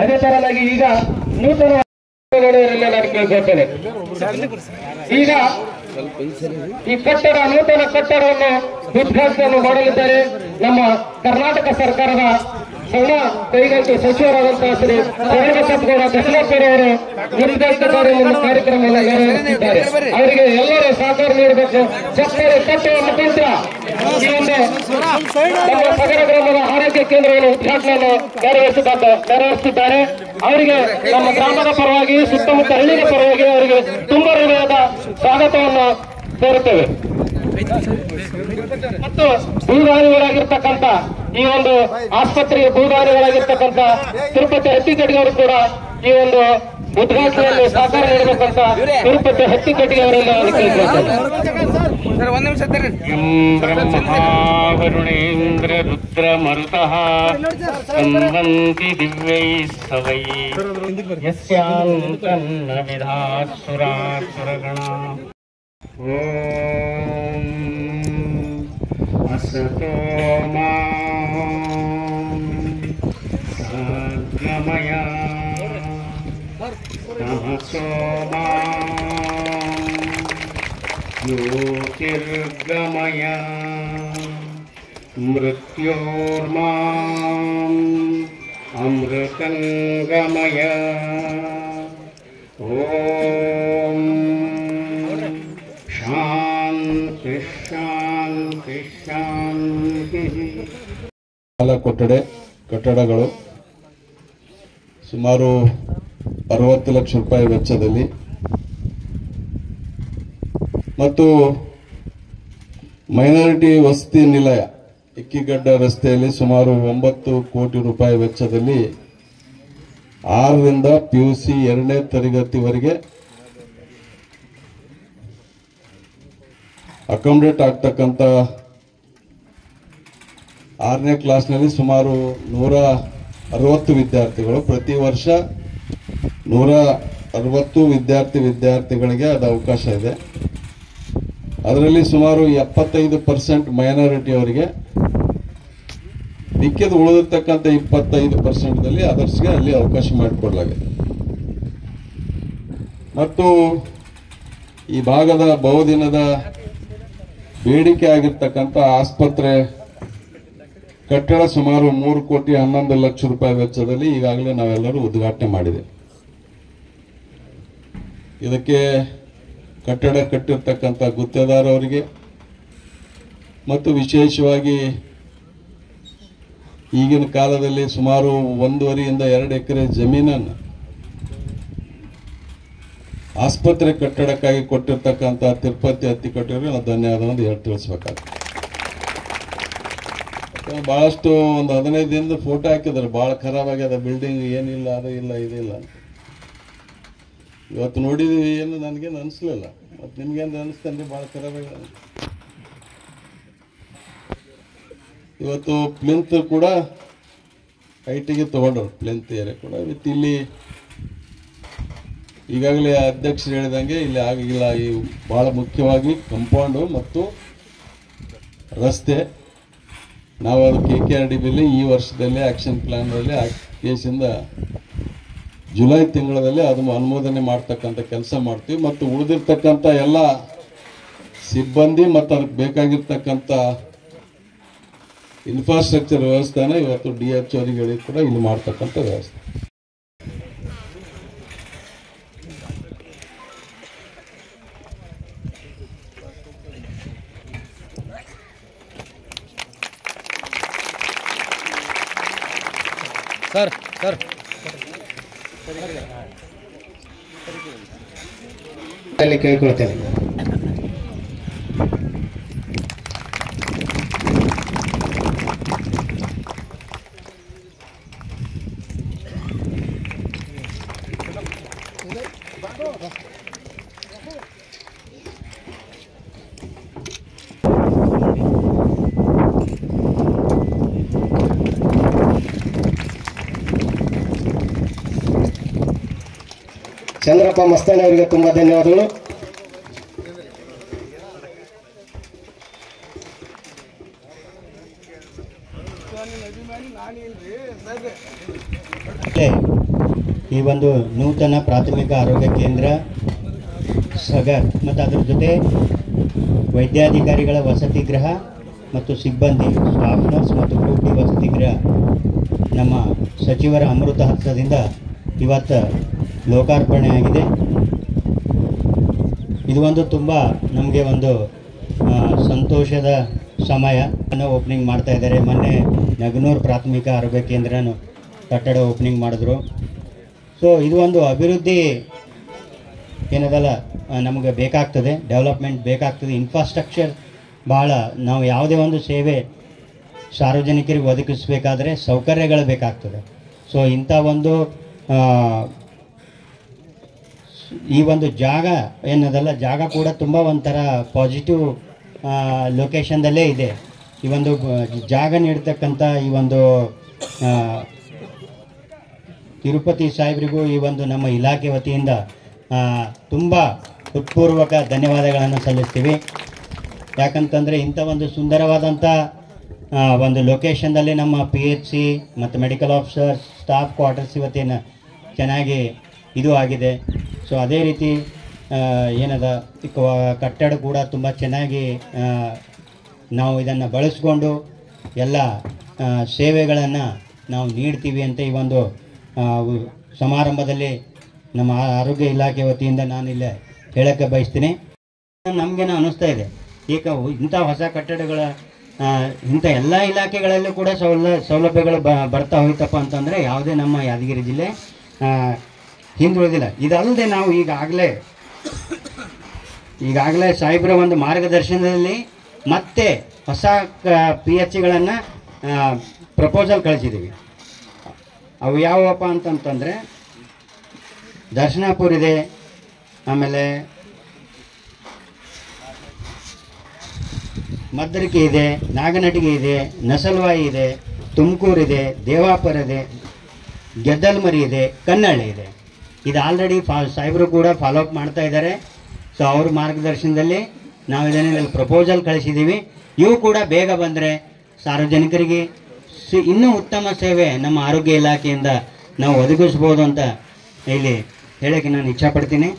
ಅದೇ ತರನಾಗಿ ಈಗ ನೂತನ ನಾನು ಕೇಳ್ಕೊಳ್ತೇನೆ. ಈಗ ಈ ನೂತನ ಕಟ್ಟಡವನ್ನು ಉದ್ಘಾಟನೆ ಮಾಡಲಿದ್ದಾರೆ ನಮ್ಮ ಕರ್ನಾಟಕ ಸರ್ಕಾರದ ಸಣ್ಣ ಕೈಗಾರಿಕೆ ಸಚಿವರಾದಂತಹ ಶ್ರೀ ಶರಣಬಸಪ್ಪಗೌಡ ದಶಲಪ್ಪರವರು ಉದ್ಘಾಟನೆ ಕಾರ್ಯಕ್ರಮವನ್ನು ನೆರವೇರಿಸಿದ್ದಾರೆ. ಅವರಿಗೆ ಎಲ್ಲರೂ ಸಹಕಾರ ನೀಡಬೇಕು. ಚಪ್ಪರೆ ಕಟ್ಟುವ ಮುಖಾಂತರ ಈ ಒಂದು ನಮ್ಮ ಸಗರ ಗ್ರಾಮದ ಆರೋಗ್ಯ ಕೇಂದ್ರವನ್ನು ಉದ್ಘಾಟನೆಯನ್ನು ನೆರವೇರಿಸುತ್ತಿದ್ದಾರೆ. ಅವರಿಗೆ ನಮ್ಮ ಗ್ರಾಮದ ಪರವಾಗಿ ಸುತ್ತಮುತ್ತ ಹಳ್ಳಿಯ ಪರವಾಗಿ ಅವರಿಗೆ ತುಂಬಾ ಹೃದಯದ ಸ್ವಾಗತವನ್ನು ಕೋರುತ್ತೇವೆ. ಮತ್ತು ಭೂದಾನಿಗಳಾಗಿರ್ತಕ್ಕಂಥ ಈ ಒಂದು ಆಸ್ಪತ್ರೆಗೆ ಭೂದಾನಿಗಳಾಗಿರ್ತಕ್ಕಂಥ ತಿರುಪತಿ ಹತ್ತಿಕಟ್ಟಿಗೆ ಅವರು ಕೂಡ ಈ ಒಂದು ಉದ್ಘಾಟನೆಯಲ್ಲಿ ಸಹಕಾರ ನೀಡಬೇಕಂತ ತಿರುಪತಿ ಹತ್ತಿಕಟ್ಟಿಗೆ ಅವರೆಲ್ಲ ಬ್ರಹ್ಮಾವರುಣೇಂದ್ರ ರುದ್ರ ಮರುತಃ ಸಂವಂತಿ ದಿವ್ಯೈ ಸವೈ ಯಸ್ಯಾಂತನ್ನ ವಿಧಾಸುರಾಸುರಗಣ. ಓಂ ಅಸತೋ ಮಾ ಸದ್ಗಮಯ ತಮಸೋ ಮಾ ಜ್ಯೋತಿರ್ಗಮಯ ಮೃತ್ಯೋರ್ಮಾ ಅಮೃತಂಗಮಯ. ಓಂ ಶಾಂತಿ ಶಾಂತಿ ಶಾಂತಿ. ಕಟ್ಟಡಗಳು ಸುಮಾರು 60 ಲಕ್ಷ ರೂಪಾಯಿ ವೆಚ್ಚದಲ್ಲಿ ಮತ್ತು ಮೈನಾರಿಟಿ ವಸತಿ ನಿಲಯ ಇಕ್ಕಿಗಡ್ಡ ರಸ್ತೆಯಲ್ಲಿ ಸುಮಾರು 9 ಕೋಟಿ ರೂಪಾಯಿ ವೆಚ್ಚದಲ್ಲಿ 6ರಿಂದ PUC 2ನೇ ತರಗತಿವರೆಗೆ ಅಕಾಮಡೇಟ್ ಆಗ್ತಕ್ಕಂಥ 6ನೇ ಕ್ಲಾಸ್ನಲ್ಲಿ ಸುಮಾರು 160 ವಿದ್ಯಾರ್ಥಿಗಳು, ಪ್ರತಿ ವರ್ಷ 160 ವಿದ್ಯಾರ್ಥಿಗಳಿಗೆ ಅದು ಅವಕಾಶ ಇದೆ. ಅದರಲ್ಲಿ ಸುಮಾರು 75% ಮೈನಾರಿಟಿ ಅವರಿಗೆ, ಮಿಕ್ಕಿದ ಉಳಿದಿರ್ತಕ್ಕಂಥ 25%ದಲ್ಲಿ ಅದರ್ಸ್ಗೆ ಅಲ್ಲಿ ಅವಕಾಶ ಮಾಡಿಕೊಡಲಾಗಿದೆ. ಮತ್ತು ಈ ಭಾಗದ ಬಹುದಿನದ ಬೇಡಿಕೆ ಆಗಿರ್ತಕ್ಕಂಥ ಆಸ್ಪತ್ರೆ ಕಟ್ಟಡ ಸುಮಾರು 3 ಕೋಟಿ 11 ಲಕ್ಷ ರೂಪಾಯಿ ವೆಚ್ಚದಲ್ಲಿ ಈಗಾಗಲೇ ನಾವೆಲ್ಲರೂ ಉದ್ಘಾಟನೆ ಮಾಡಿದೆ. ಇದಕ್ಕೆ ಕಟ್ಟಡ ಕಟ್ಟಿರ್ತಕ್ಕಂಥ ಗುತ್ತೇದಾರ್ ಅವರಿಗೆ ಮತ್ತು ವಿಶೇಷವಾಗಿ ಈಗಿನ ಕಾಲದಲ್ಲಿ ಸುಮಾರು 1.5 ರಿಂದ 2 ಎಕರೆ ಜಮೀನನ್ನು ಆಸ್ಪತ್ರೆ ಕಟ್ಟಡಕ್ಕಾಗಿ ಕೊಟ್ಟಿರ್ತಕ್ಕಂಥ ತಿರುಪತಿ ಹತ್ತಿಕಟ್ಟಿಯವರಿಗೆ ನಾವು ಧನ್ಯವಾದವನ್ನು ಹೇಳಿ ತಿಳಿಸಬೇಕಾಗ್ತದೆ. ಬಹಳಷ್ಟು ಒಂದು 15 ದಿನದ ಫೋಟೋ ಹಾಕಿದ್ದಾರೆ, ಬಹಳ ಖರಾಬ್ ಆಗ್ಯದ ಬಿಲ್ಡಿಂಗ್, ಏನಿಲ್ಲ ಅದು ಇಲ್ಲ ಇದಿಲ್ಲ ಅಂತ. ಇವತ್ತು ನೋಡಿದೀವಿ, ಏನು ನನಗೇನು ಅನಿಸ್ಲಿಲ್ಲ. ಮತ್ತು ನಿಮ್ಗೇನು ಅನಿಸ್ತಂದ್ರೆ ಭಾಳ ಖರಾಬ್ ಆಗ್ಯದ. ಇವತ್ತು ಪ್ಲಿಂತ್ ಕೂಡ ಹೈಟಿಗೆ ತಗೊಂಡರು, ಪ್ಲಿಂತ್ ಏರಿಯಾ ಕೂಡ ವಿತ್ ಇಲ್ಲಿ ಈಗಾಗಲೇ ಅಧ್ಯಕ್ಷರು ಹೇಳಿದಂಗೆ ಇಲ್ಲಿ ಆಗಿಲ್ಲ. ಈ ಭಾಳ ಮುಖ್ಯವಾಗಿ ಕಂಪೌಂಡು ಮತ್ತು ರಸ್ತೆ ನಾವು ಅದು KKRDBಯಲ್ಲಿ ಈ ವರ್ಷದಲ್ಲೇ ಆಕ್ಷನ್ ಪ್ಲಾನ್ನಲ್ಲಿ ಕೇಸಿಂದ ಜುಲೈ ತಿಂಗಳಲ್ಲಿ ಅದನ್ನು ಅನುಮೋದನೆ ಮಾಡ್ತಕ್ಕಂಥ ಕೆಲಸ ಮಾಡ್ತೀವಿ. ಮತ್ತು ಉಳಿದಿರ್ತಕ್ಕಂಥ ಎಲ್ಲ ಸಿಬ್ಬಂದಿ ಮತ್ತು ಅದಕ್ಕೆ ಬೇಕಾಗಿರ್ತಕ್ಕಂಥ ಇನ್ಫ್ರಾಸ್ಟ್ರಕ್ಚರ್ ವ್ಯವಸ್ಥೆನ ಇವತ್ತು DH ಅವರಿಗೆ ಹೇಳಿ ಕೂಡ ಇಲ್ಲಿ ಮಾಡ್ತಕ್ಕಂಥ ವ್ಯವಸ್ಥೆ. ಸರ್ ಸರ್ ಅಲ್ಲಿ ಕೇಳ್ಕೊಳ್ತೇನೆ. ಚಂದ್ರಪ್ಪ ಮಸ್ತಾನಿ ಅವರಿಗೆ ತುಂಬಾ ಧನ್ಯವಾದಗಳು. ಈ ಒಂದು ನೂತನ ಪ್ರಾಥಮಿಕ ಆರೋಗ್ಯ ಕೇಂದ್ರ ಸಗರ್ ಮತ್ತು ಅದರ ಜೊತೆ ವೈದ್ಯಾಧಿಕಾರಿಗಳ ವಸತಿ ಗೃಹ ಮತ್ತು ಸಿಬ್ಬಂದಿ ಸ್ಟಾಫ್ ನರ್ಸ್ ಮತ್ತು ಗ್ರೂಪ್ ಡಿ ವಸತಿ ಗೃಹ ನಮ್ಮ ಸಚಿವರ ಅಮೃತ ಹಸ್ತದಿಂದ ಇವತ್ತು ಲೋಕಾರ್ಪಣೆ ಆಗಿದೆ. ಇದು ಒಂದು ತುಂಬ ನಮಗೆ ಒಂದು ಸಂತೋಷದ ಸಮಯ. ಓಪನಿಂಗ್ ಮಾಡ್ತಾ ಇದ್ದಾರೆ. ಮೊನ್ನೆ ನಗನೂರು ಪ್ರಾಥಮಿಕ ಆರೋಗ್ಯ ಕೇಂದ್ರನೂ ಕಟ್ಟಡ ಓಪನಿಂಗ್ ಮಾಡಿದ್ರು. ಸೊ ಇದು ಒಂದು ಅಭಿವೃದ್ಧಿ ಏನದಲ್ಲ ನಮಗೆ ಬೇಕಾಗ್ತದೆ, ಡೆವಲಪ್ಮೆಂಟ್ ಬೇಕಾಗ್ತದೆ. ಇನ್ಫ್ರಾಸ್ಟ್ರಕ್ಚರ್ ಭಾಳ, ನಾವು ಯಾವುದೇ ಒಂದು ಸೇವೆ ಸಾರ್ವಜನಿಕರಿಗೆ ಒದಗಿಸಬೇಕಾದ್ರೆ ಸೌಕರ್ಯಗಳು ಬೇಕಾಗ್ತದೆ. ಸೊ ಇಂಥ ಒಂದು ಈ ಒಂದು ಜಾಗ ಏನದಲ್ಲ ಜಾಗ ಕೂಡ ತುಂಬ ಒಂಥರ ಪಾಸಿಟಿವ್ ಲೊಕೇಶನ್ದಲ್ಲೇ ಇದೆ. ಈ ಒಂದು ಜಾಗ ನೀಡ್ತಕ್ಕಂಥ ಈ ಒಂದು ತಿರುಪತಿ ಸಾಹೇಬರಿಗೂ ಈ ಒಂದು ನಮ್ಮ ಇಲಾಖೆ ವತಿಯಿಂದ ತುಂಬ ಹೃತ್ಪೂರ್ವಕ ಧನ್ಯವಾದಗಳನ್ನು ಸಲ್ಲಿಸ್ತೀವಿ. ಯಾಕಂತಂದರೆ ಇಂಥ ಒಂದು ಸುಂದರವಾದಂಥ ಒಂದು ಲೊಕೇಶನ್ದಲ್ಲಿ ನಮ್ಮ PHC ಮತ್ತು ಮೆಡಿಕಲ್ ಆಫೀಸರ್ ಸ್ಟಾಫ್ ಕ್ವಾರ್ಟರ್ಸ್ ಇವತ್ತೇನು ಚೆನ್ನಾಗಿ ಇದು ಆಗಿದೆ. ಸೊ ಅದೇ ರೀತಿ ಏನದ ಕಟ್ಟಡ ಕೂಡ ತುಂಬ ಚೆನ್ನಾಗಿ ನಾವು ಇದನ್ನು ಬಳಸ್ಕೊಂಡು ಎಲ್ಲ ಸೇವೆಗಳನ್ನು ನಾವು ನೀಡ್ತೀವಿ ಅಂತ ಈ ಒಂದು ಸಮಾರಂಭದಲ್ಲಿ ನಮ್ಮ ಆರೋಗ್ಯ ಇಲಾಖೆ ವತಿಯಿಂದ ನಾನು ಇಲ್ಲೇ ಹೇಳೋಕ್ಕೆ ಬಯಸ್ತೀನಿ. ನಮಗೇನು ಅನ್ನಿಸ್ತಾ ಇದೆ, ಈಗ ಇಂಥ ಹೊಸ ಕಟ್ಟಡಗಳ ಇಂಥ ಎಲ್ಲ ಇಲಾಖೆಗಳಲ್ಲೂ ಕೂಡ ಸೌಲಭ್ಯಗಳು ಬರ್ತಾ ಹೋಯ್ತಪ್ಪ ಅಂತಂದರೆ ಯಾವುದೇ ನಮ್ಮ ಯಾದಗಿರಿ ಜಿಲ್ಲೆ ಹಿಂದುಳಿದಿಲ್ಲ. ಇದಲ್ಲದೆ ನಾವು ಈಗಾಗಲೇ ಸಾಹೇಬ್ರ ಒಂದು ಮಾರ್ಗದರ್ಶನದಲ್ಲಿ ಮತ್ತೆ ಹೊಸ PHCಗಳನ್ನು ಪ್ರಪೋಸಲ್ ಕಳಿಸಿದ್ದೀವಿ. ಅವು ಯಾವಪ್ಪ ಅಂತಂತಂದರೆ ದರ್ಶನಾಪುರ ಇದೆ, ಆಮೇಲೆ ಮದ್ದರಿಕೆ ಇದೆ, ನಾಗನಟಿಗೆ ಇದೆ, ನಸಲ್ವಾಯಿ ಇದೆ, ತುಮಕೂರು ಇದೆ, ದೇವಾಪುರ ಇದೆ, ಗೆದ್ದಲ್ಮರಿ ಇದೆ, ಕನ್ನಳ್ಳಿ ಇದೆ. ಇದು ಆಲ್ರೆಡಿ ಸಾಹೇಬರು ಕೂಡ ಫಾಲೋಅಪ್ ಮಾಡ್ತಾ ಇದ್ದಾರೆ. ಸೊ ಅವ್ರ ಮಾರ್ಗದರ್ಶನದಲ್ಲಿ ನಾವು ಇದನ್ನೆಲ್ಲ ಪ್ರಪೋಸಲ್ ಕಳಿಸಿದ್ದೀವಿ. ಇವು ಕೂಡ ಬೇಗ ಬಂದರೆ ಸಾರ್ವಜನಿಕರಿಗೆ ಇನ್ನೂ ಉತ್ತಮ ಸೇವೆ ನಮ್ಮ ಆರೋಗ್ಯ ಇಲಾಖೆಯಿಂದ ನಾವು ಒದಗಿಸ್ಬೋದು ಅಂತ ಇಲ್ಲಿ ಹೇಳೋಕ್ಕೆ ನಾನು ಇಚ್ಛಪಡ್ತೀನಿ.